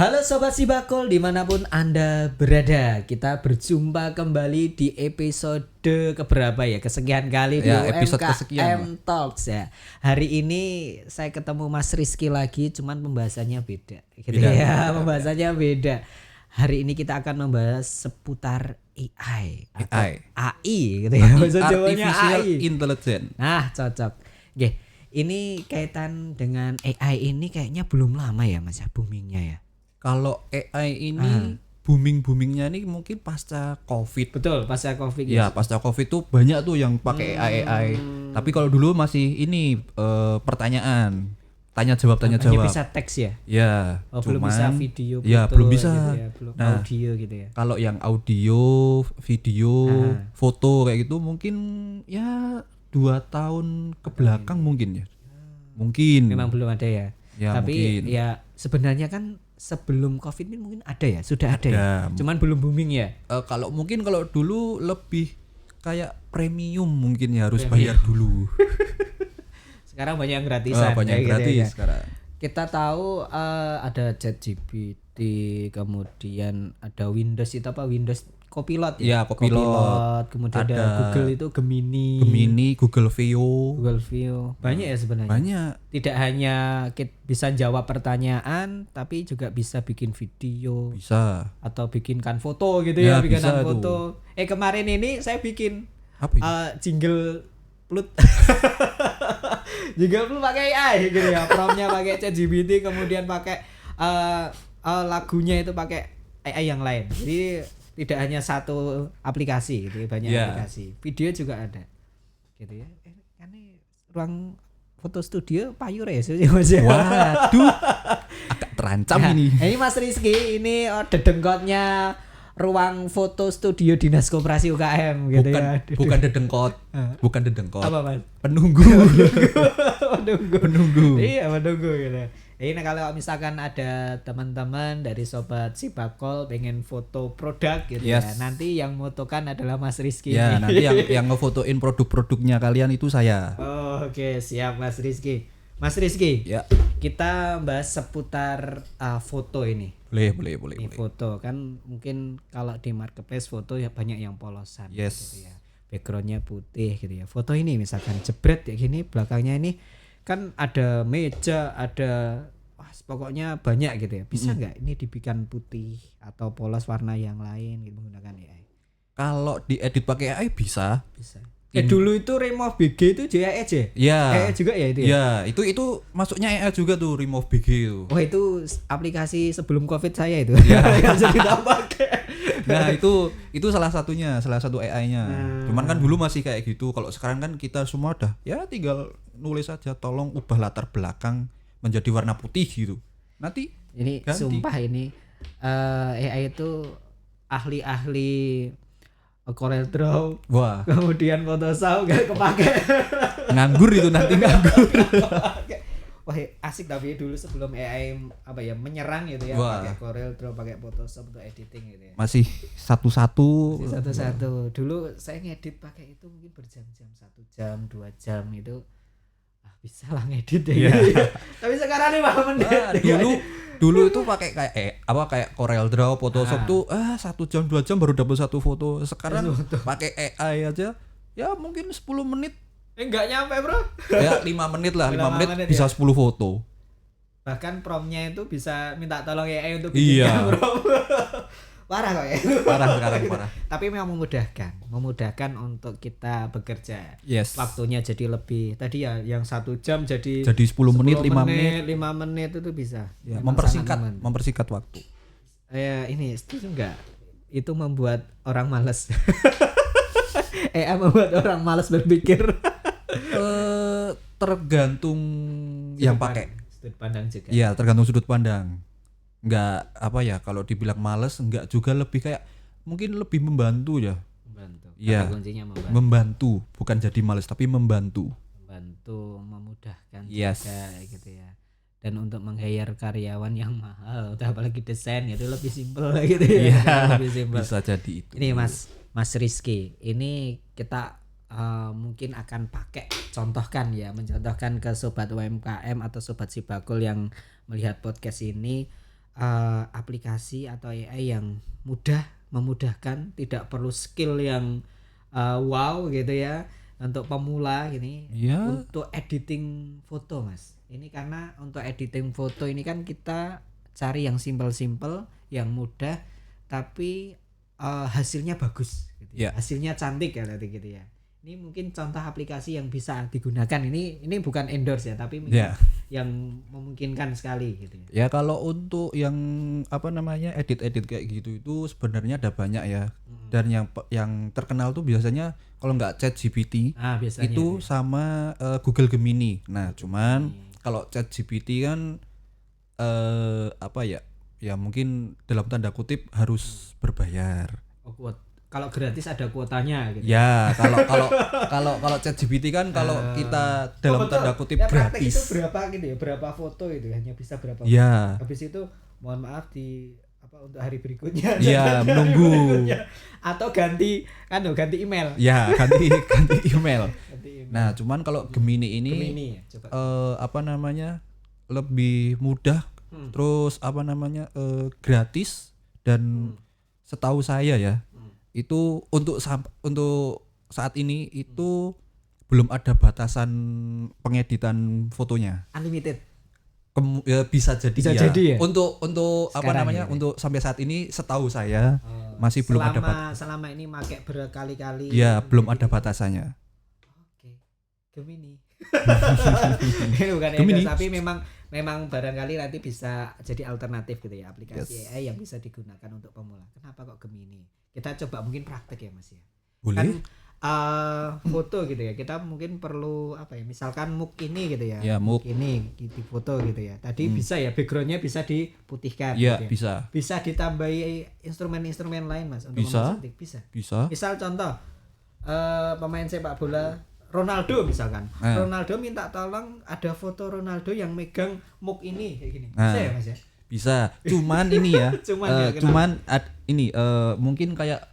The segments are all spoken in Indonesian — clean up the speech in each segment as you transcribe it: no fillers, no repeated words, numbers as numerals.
Halo Sobat Sibakol dimanapun Anda berada. Kita berjumpa kembali di episode keberapa ya? Kesekian kali di episode kesekian UMKM Talks ya. Hari ini saya ketemu Mas Rizky lagi, cuman pembahasannya beda. Gitu ya, pembahasannya beda. Hari ini kita akan membahas seputar AI atau AI gitu ya. Artificial Intelligence. Nah, cocok. Oke, ini kaitan dengan AI ini kayaknya belum lama ya Mas ya, boomingnya ya. Kalau AI ini boomingnya ini mungkin pasca COVID. Betul, pasca COVID. Ya, pasca COVID tuh banyak tuh yang pakai AI. Tapi kalau dulu masih ini pertanyaan, tanya jawab. Hanya bisa teks ya? Ya, belum bisa video, foto. Ya, belum bisa. Gitu ya, belum audio gitu ya. Kalau yang audio, video, foto kayak gitu mungkin ya 2 tahun ke belakang mungkin ya. Mungkin. Memang belum ada ya. Ya tapi mungkin. Ya sebenarnya kan sebelum COVID ini mungkin ada ya, sudah ada ya. Cuman belum booming ya. Kalau dulu lebih kayak premium mungkin ya, harus bayar dulu. Sekarang banyak yang gratisan. Banyak yang gratis gitu ya. sekarang. Kita tahu ada ChatGPT, kemudian ada Windows itu apa? Windows Copilot ya. Ya, Copilot. Kemudian ada Google itu Gemini, Google View. Banyak ya sebenarnya. Banyak. Tidak hanya bisa jawab pertanyaan, tapi juga bisa bikin video. Bisa. Atau bikinkan foto gitu ya, bikinkan foto. Tuh. Kemarin ini saya bikin apa ini? Jingle Plut. Jingle Plut pakai AI gitu ya. Promptnya pakai ChatGPT, kemudian pakai lagunya itu pakai AI yang lain. Jadi tidak hanya satu aplikasi gitu, banyak aplikasi. Video juga ada. Gitu ya. Ini ruang foto studio payur ya Mas. Waduh. Agak terancam ini. Ini Mas Rizky, ini dedengkotnya ruang foto studio Dinas Koperasi UKM gitu ya. Bukan dedengkot. Bukan dedengkot. Apa Mas? Penunggu. Iya, menunggu gitu. Ini kalau misalkan ada teman-teman dari Sobat Sibakol pengen foto produk gitu ya. Nanti yang motokan adalah Mas Rizky. Ya, nanti yang ngefotoin produk-produknya kalian itu saya. Oke, siap Mas Rizky. Mas Rizky. Ya. Kita bahas seputar foto ini. Boleh. Ini foto kan mungkin kalau di marketplace foto ya banyak yang polosan gitu ya. Backgroundnya putih gitu ya. Foto ini misalkan jebret kayak gini, belakangnya ini kan ada meja, ada pokoknya banyak gitu ya. Bisa nggak ini dibikin putih atau polos warna yang lain gitu menggunakan AI? Kalau diedit pakai AI bisa. Dulu itu Remove BG itu AI aja. Ya. AI juga ya itu ya. Ya, itu masuknya AI juga tuh, Remove BG itu. Oh, itu aplikasi sebelum Covid saya itu. Ya. Yang jadi tak pakai. Nah, itu salah satu AI-nya. Cuman kan dulu masih kayak gitu. Kalau sekarang kan kita semua udah ya tinggal nulis aja, tolong ubah latar belakang menjadi warna putih gitu. Nanti ini ganti. Sumpah ini AI itu ahli Corel Draw. Wah. Kemudian Photoshop gak kepake. Nganggur itu nanti nganggur. Wah, asik tapi dulu sebelum AI menyerang gitu ya, pakai Corel Draw, pakai Photoshop untuk editing gitu ya. Masih satu-satu. Dulu saya ngedit pakai itu mungkin berjam-jam, 1 jam, 2 jam itu bisa lah ngedit ya. Tapi sekarang ini malah menit. Dulu itu pakai kayak Corel Draw, Photoshop tuh 1 jam 2 jam baru dapat satu foto. Sekarang pakai AI aja ya mungkin 10 menit. Enggak nyampe, Bro. Ya 5 menit lah, 5 menit bisa 10 foto. Bahkan promptnya itu bisa minta tolong AI untuk bikin prompt. Parah kok ya. Parah. Tapi memang memudahkan untuk kita bekerja. Yes. Waktunya jadi lebih. Tadi ya yang 1 jam jadi 10 menit, 5 menit. 5 menit itu bisa. Ya, mempersingkat waktu. Ini setuju enggak? Itu membuat orang malas. AI membuat orang malas berpikir. Tergantung yang pakai. Sudut pandang juga. Iya, tergantung sudut pandang. Enggak kalau dibilang males enggak juga, lebih kayak mungkin lebih membantu ya. Iya. Kuncinya membantu, bukan jadi males tapi membantu. Memudahkan juga gitu ya. Dan untuk meng-hire karyawan yang mahal, apalagi desain itu lebih simpel gitu ya. Iya, lebih simpel. Bisa jadi itu. Ini Mas Rizky, ini kita mungkin akan mencontohkan ke sobat UMKM atau sobat Sibakul yang melihat podcast ini. aplikasi atau AI yang memudahkan, tidak perlu skill yang wow gitu ya untuk pemula gini. Iya. Untuk editing foto Mas, ini karena untuk editing foto ini kan kita cari yang simple yang mudah tapi hasilnya bagus gitu ya. Hasilnya cantik ya tadi gitu ya. Ini mungkin contoh aplikasi yang bisa digunakan. Ini bukan endorse ya, tapi yang memungkinkan sekali gitu ya. Ya kalau untuk yang edit kayak gitu itu sebenarnya ada banyak ya. Dan yang terkenal tuh biasanya kalau nggak ChatGPT itu sama Google Gemini. Nah, cuman kalau ChatGPT kan ya mungkin dalam tanda kutip harus berbayar. Kalau gratis ada kuotanya gitu. Ya, kalau ChatGPT kan kalau kita dalam tanda kutip ya, gratis. Itu berapa gitu ya? Berapa foto itu hanya bisa berapa foto. Ya. Habis itu mohon maaf untuk hari berikutnya. Iya, menunggu. Atau ganti email. Ya, ganti email. Nah, cuman kalau Gemini ini lebih mudah, terus gratis dan setahu saya ya. Itu untuk saat ini itu belum ada batasan pengeditan fotonya. Unlimited. Bisa jadi ya. Untuk untuk sampai saat ini setahu saya masih belum ada selama ini pakai berkali-kali. Ya, belum ada batasannya. Oke. Gemini. Bukan Gemini. Tapi memang barangkali nanti bisa jadi alternatif gitu ya, aplikasi AI yang bisa digunakan untuk pemula. Kenapa kok Gemini? Kita coba mungkin praktek ya Mas ya. Boleh. Kan foto gitu ya. Kita mungkin perlu misalkan muk ini gitu ya. Muk ini di foto gitu ya. Tadi bisa ya backgroundnya bisa diputihkan ya, gitu ya. Bisa. Bisa ditambahi instrumen-instrumen lain Mas untuk memantik. Bisa. Misal contoh pemain sepak bola Ronaldo misalkan. Ronaldo minta tolong ada foto Ronaldo yang megang muk ini kayak gini. Bisa ya Mas ya? Bisa. Cuman ini ya. Mungkin kayak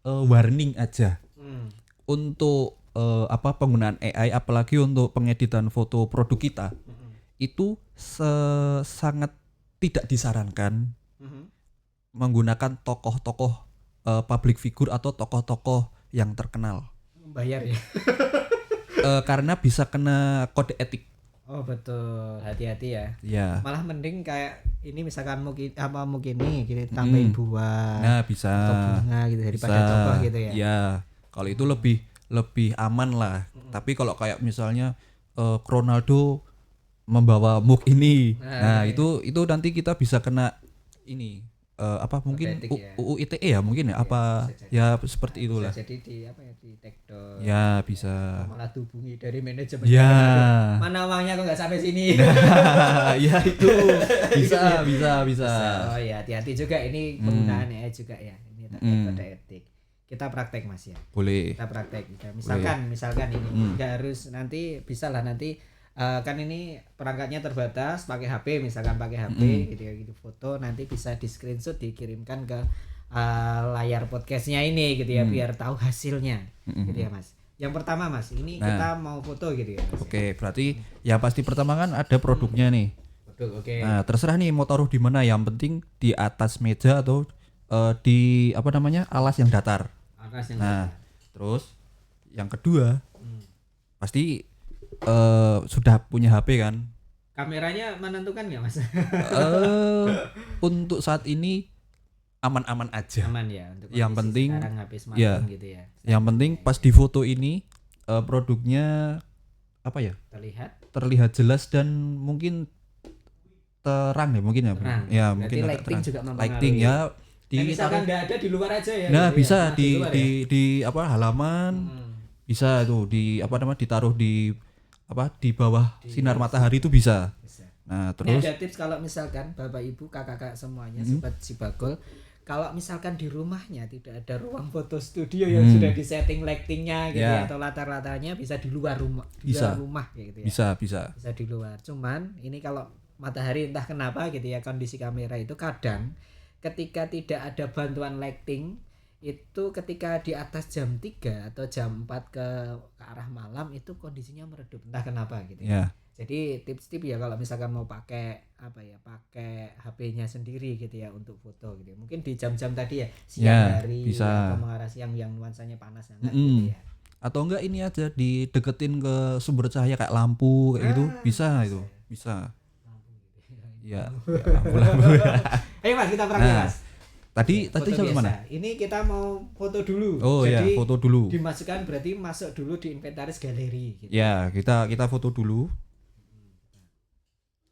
warning aja. Untuk penggunaan AI apalagi untuk pengeditan foto produk kita. Itu sangat tidak disarankan menggunakan tokoh-tokoh public figure atau tokoh-tokoh yang terkenal. Membayar ya. Karena bisa kena kode etik. Oh betul, hati-hati ya. Ya. Malah mending kayak ini misalkan mungkin ini gitu tambahin buah. Nah, bisa. Atau bunga gitu daripada tokoh gitu ya. Ya. Kalau itu lebih aman lah. Tapi kalau kayak misalnya Ronaldo membawa muk ini. Nah, itu nanti kita bisa kena ini mungkin UU ITE ya mungkin ya ya seperti itulah. Bisa jadi di take-down. Ya, bisa. Malah dihubungi dari manajemen. Ya. Mana uangnya kok enggak sampai sini? Ya itu bisa. Oh ya, hati-hati juga ini penggunaan AI juga ya. Ini kode etik. Kita praktek Mas ya. Boleh. Kita praktek. Misalkan ini enggak harus nanti bisalah nanti kan ini perangkatnya terbatas pakai HP gitu ya, gitu foto nanti bisa di screenshot dikirimkan ke layar podcastnya ini gitu ya biar tahu hasilnya gitu ya Mas. Yang pertama Mas ini kita mau foto gitu ya Mas. Oke, berarti ya pasti pertama kan ada produknya nih. Produk, oke. Nah terserah nih mau taruh di mana, yang penting di atas meja atau di alas yang datar. Datar. Terus yang kedua pasti sudah punya HP kan? Kameranya menentukan nggak Mas? Untuk saat ini aman-aman aja. Aman ya. Untuk yang penting HP smartphone gitu ya. Yang penting pas di foto ini produknya terlihat jelas dan mungkin terang ya mungkin ya. Terang. Ya berarti mungkin lighting juga mempengaruhi. Lighting ya. Misalkan nggak ada di luar aja ya. Nah gitu bisa ya? di halaman. Bisa tuh ditaruh di bawah sinar matahari itu bisa. Nah, terus ada tips kalau misalkan Bapak Ibu, kakak-kakak semuanya, sobat Sibagol, kalau misalkan di rumahnya tidak ada ruang foto studio yang sudah disetting lightingnya gitu ya, atau latar-latarnya bisa di luar rumah, rumah gitu ya. Bisa di luar. Cuman ini kalau matahari entah kenapa gitu ya, kondisi kamera itu kadang ketika tidak ada bantuan lighting itu ketika di atas jam 3 atau jam 4 ke arah malam itu kondisinya meredup entah kenapa gitu ya. Jadi tips-tips ya kalau misalkan mau pakai pakai HP-nya sendiri gitu ya untuk foto gitu. Mungkin di jam-jam tadi ya siang hari bisa. atau mengarah siang yang nuansanya panas hangat gitu ya. Atau enggak ini aja dideketin ke sumber cahaya kayak lampu kayak gitu, bisa itu. Bisa. Iya, lampu-lampu. Ayo Mas, kita praktek Mas. Tadi sampai mana? Ini kita mau foto dulu. Oh iya, foto dulu. Dimasukkan berarti masuk dulu di inventaris galeri gitu. Ya, kita foto dulu.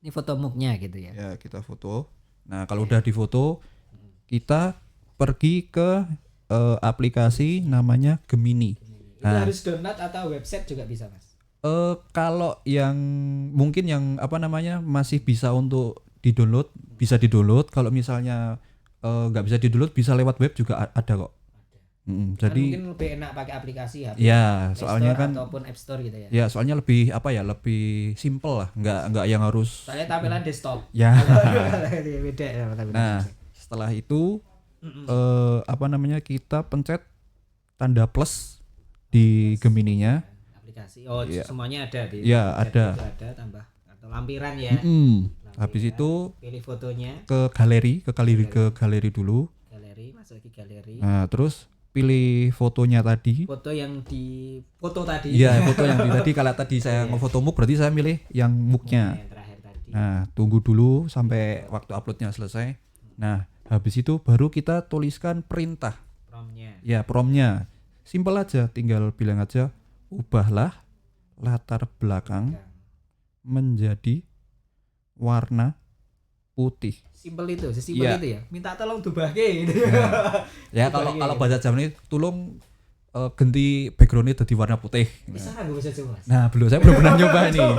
Ini foto muknya gitu ya. Ya, kita foto. Nah, kalau udah difoto, kita pergi ke aplikasi namanya Gemini. Itu harus download atau website juga bisa, Mas? Kalau yang mungkin yang masih bisa untuk di-download, bisa di-download. Kalau misalnya nggak bisa di-download, bisa lewat web juga ada kok. Jadi mungkin lebih enak pakai aplikasi HP. Ya, soalnya kan ataupun App Store gitu ya. Ya, soalnya lebih lebih simple lah, nggak yang harus. Soalnya tampilan desktop. Ya. Beda ya tampilan. Nah, setelah itu kita pencet tanda plus di Gemininya. Aplikasi. Oh, semuanya ada di. Ya, ada. Ada tambah atau lampiran ya. Habis itu pilih fotonya ke galeri dulu. Galeri, masuk ke galeri. Nah, terus pilih fotonya tadi. Foto yang di foto tadi. Iya, foto yang tadi. Kalau tadi saya ngefoto muk, berarti saya milih yang muknya. Yang terakhir tadi. Nah, tunggu dulu sampai waktu uploadnya selesai. Nah, habis itu baru kita tuliskan perintah. Promptnya. Ya, promptnya. Simpel aja, tinggal bilang aja, ubahlah latar belakang menjadi warna putih. Simpel itu, sesimpel itu ya. Minta tolong dubahke gitu. Ya, kalau bahasa Jawa ini tolong ganti backgroundnya jadi warna putih. Bisa nggak bahasa Jawa? Nah, saya belum pernah nyoba nih.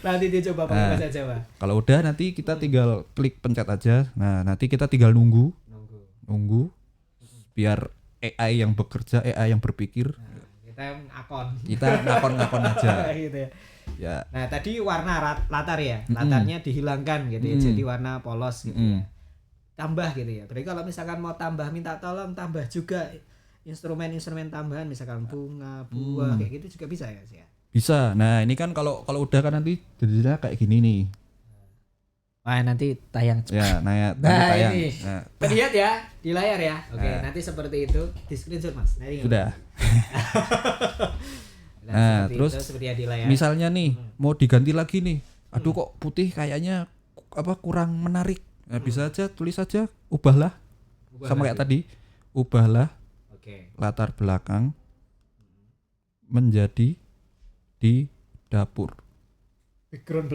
Nanti dicoba pakai bahasa Jawa. Kalau udah nanti kita tinggal klik pencet aja. Nah, nanti kita tinggal nunggu biar AI yang bekerja, AI yang berpikir. Kita ngakon aja. Gitu ya. Ya. Nah, tadi warna latar ya. Latarnya dihilangkan gitu ya. Jadi warna polos gitu ya. Tambah gitu ya. Berarti kalau misalkan mau tambah, minta tolong tambah juga instrumen-instrumen tambahan, misalkan bunga, buah kayak gitu juga bisa ya sih ya. Bisa. Nah, ini kan kalau udah kan nanti jadinya kayak gini nih. Wah, nanti tayang cepat. Ya, tayang. Ini. Nah. Lihat ya di layar ya. Oke, nanti seperti itu di screenshot Mas. Sudah. Nah, terus seperti di layar. Misalnya nih mau diganti lagi nih. Aduh, kok putih kayaknya kurang menarik. Nah, bisa aja tulis aja ubahlah sama kayak tadi. Ubahlah latar belakang menjadi di dapur. Background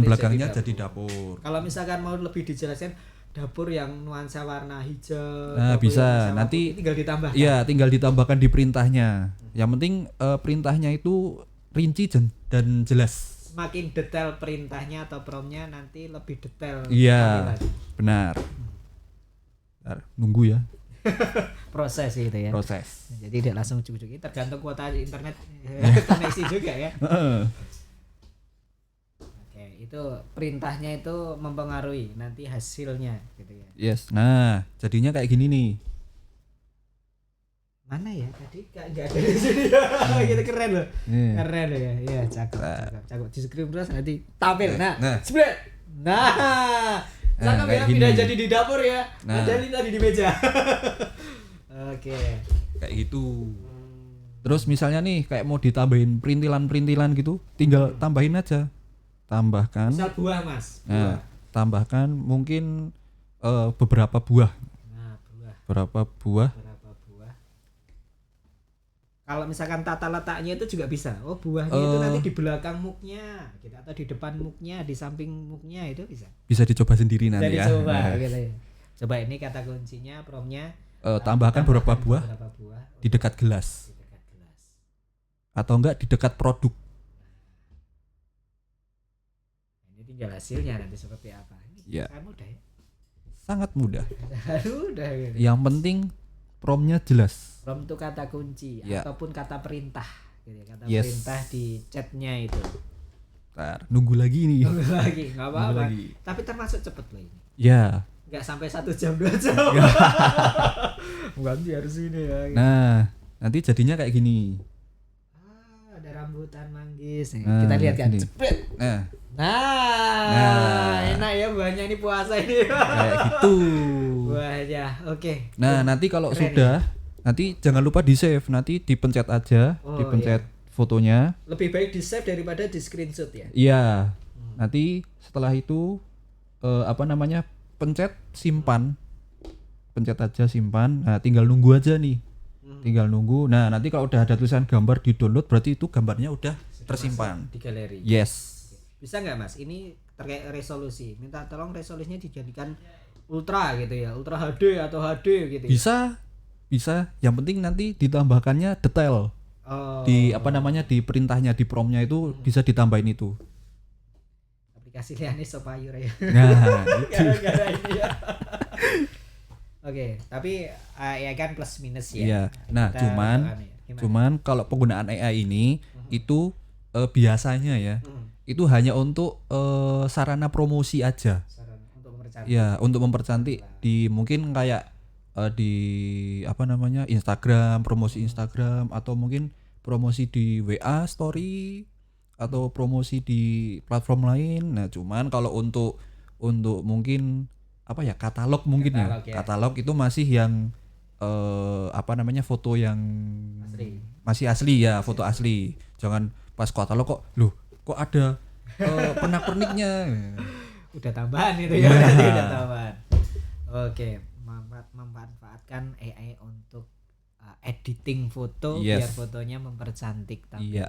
belakangnya jadi dapur. Kalau misalkan mau lebih dijelaskan dapur yang nuansa warna hijau. Nah, bisa. Nanti tinggal ditambahkan. Iya, tinggal ditambahkan di perintahnya. Yang penting perintahnya itu rinci dan jelas. Semakin detail perintahnya atau promptnya nanti lebih detail. Iya, benar. Bentar, nunggu ya. Proses gitu ya. Proses. Jadi tidak langsung cukup-cukup. Tergantung kuota internet koneksi juga ya. Oke, itu perintahnya itu mempengaruhi nanti hasilnya gitu ya. Yes. Nah, jadinya kayak gini nih. Mana ya tadi enggak ada di sini. Gitu keren loh. Keren loh ya. Iya, cakep. Di screen terus nanti tampil. Nah. Spread. Nah. Cakep ya, pindah jadi di dapur ya. Ada ini tadi di meja. Oke. Kayak gitu. Terus misalnya nih kayak mau ditambahin perintilan-perintilan gitu, tinggal tambahin aja. Tambahkan. Misal buah, Mas. Nah, tambahkan mungkin beberapa buah. Nah, Berapa buah? Kalau misalkan tata letaknya itu juga bisa. Oh, buahnya itu nanti di belakang muknya, gitu, atau di depan muknya, di samping muknya itu bisa. Bisa dicoba sendiri nanti ya. Dicoba, gitu ya. Coba ini kata kuncinya, promptnya. Tambahkan beberapa buah di dekat gelas. Atau enggak di dekat produk. Ini tinggal hasilnya nanti seperti apa. Ini sangat mudah ya. Sangat mudah. Mudah gitu. Yang penting promptnya jelas. Prompt itu kata kunci ataupun kata perintah gitu ya. Kata Yes. perintah di chatnya itu. Ntar, nunggu lagi nih. Nunggu lagi, nggak apa-apa. Tapi termasuk cepet loh ini. Ya. Nggak sampai 1 jam 2 jam. Ganti harus ini ya. Gitu. Nah, nanti jadinya kayak gini. Ada rambutan manggis. Kita lihat kan. Cepet. Nah, enak ya buahnya ini puasa ini. Kayak gitu. Buahnya. Oke. Nah, nanti kalau sudah nanti jangan lupa di-save, nanti dipencet aja, dipencet fotonya. Lebih baik di-save daripada di-screenshot ya. Iya. Nanti setelah itu pencet simpan. Pencet aja simpan. Nah, tinggal nunggu aja nih. Tinggal nunggu. Nah, nanti kalau udah ada tulisan gambar di-download berarti itu gambarnya udah tersimpan di galeri. Yes. Bisa nggak Mas? Ini terkait resolusi. Minta tolong resolusinya dijadikan ultra gitu ya, ultra HD atau HD gitu. Bisa. Yang penting nanti ditambahkannya detail. Di di perintahnya, di promnya itu bisa ditambahin itu. Aplikasi liane Sopayu ya. Nah, itu. Gara-gara ini ya. Oke, tapi ya kan plus minus ya. Iya. Nah, cuman kalau penggunaan AI ini itu biasanya ya. Itu hanya untuk sarana promosi aja. Untuk mempercantik. Ya, untuk mempercantik di mungkin kayak di Instagram, promosi Instagram atau mungkin promosi di WA story atau promosi di platform lain. Nah, cuman kalau untuk mungkin katalog mungkin katalog itu masih yang foto yang asli. Masih asli ya, foto asli. Jangan pas katalog kok ada pernak-perniknya. Udah tambahan itu ya. Udah tambahan. Oke, memanfaatkan AI untuk editing foto biar fotonya mempercantik tampilan.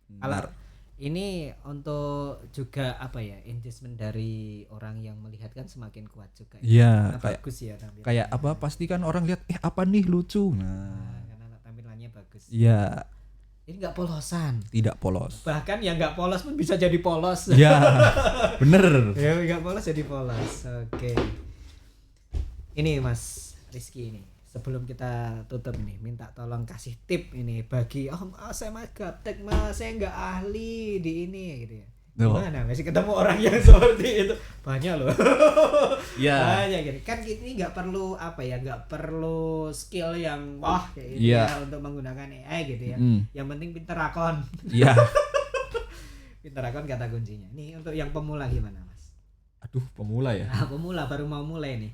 Kalau ini untuk juga engagement dari orang yang melihat kan semakin kuat juga. Iya, bagus ya tampilannya. Kayak pasti kan orang lihat apa nih lucu. Nah, karena tampilannya bagus. Iya. Ini nggak polosan. Tidak polos. Bahkan yang nggak polos pun bisa jadi polos. Iya, bener. Ya nggak polos jadi polos. Oke. Ini Mas Rizky ini. Sebelum kita tutup nih, minta tolong kasih tip ini bagi saya mah gaptek Mas, saya nggak ahli di ini gitu ya. Gimana masih ketemu orang yang seperti itu? Banyak loh. Iya. Banyak gitu. Kan ini nggak perlu nggak perlu skill yang kayak gitu ya untuk menggunakan AI gitu ya. Yang penting pinter akon. Iya. Pinter akon kata kuncinya. Ini untuk yang pemula gimana Mas? Aduh, pemula ya. Pemula baru mau mulai nih.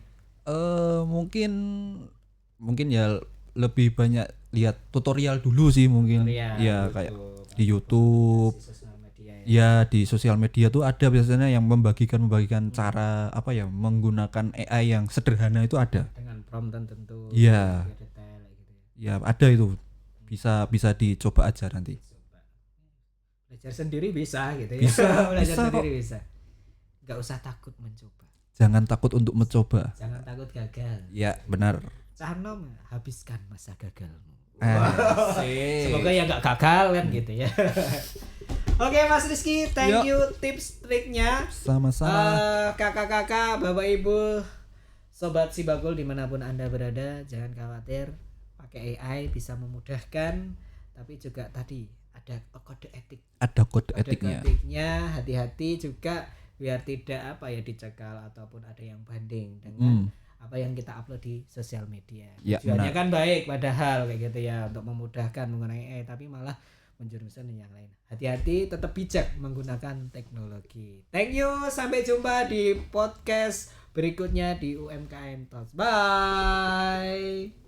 Mungkin ya lebih banyak lihat tutorial dulu sih mungkin. Ya kayak di YouTube. Ya di sosial media tuh ada biasanya yang membagikan cara menggunakan AI yang sederhana itu ada. Dengan prompt tertentu. Iya. Detail gitu Ya ya. ada itu. Bisa dicoba aja nanti. Belajar sendiri bisa gitu ya. Belajar sendiri bisa. Enggak usah takut mencoba. Jangan takut untuk mencoba. Jangan takut gagal. Ya, benar. Cahnom, habiskan masa gagalmu. Semoga ya enggak gagal kan gitu ya. Oke Mas Rizky, thank you tips triknya. Sama-sama. Kakak-kakak, bapak ibu, sobat Sibagul dimanapun Anda berada, jangan khawatir, pakai AI bisa memudahkan, tapi juga tadi ada kode etik. Ada kode etiknya. Hati-hati juga biar tidak dicekal ataupun ada yang banding dengan apa yang kita upload di sosial media. Tujuannya kan baik padahal kayak gitu ya, untuk memudahkan menggunakan AI, tapi malah menjerumuskan yang lain. Hati-hati, tetap bijak menggunakan teknologi. Thank you, sampai jumpa di podcast berikutnya di UMKM Talks. Bye.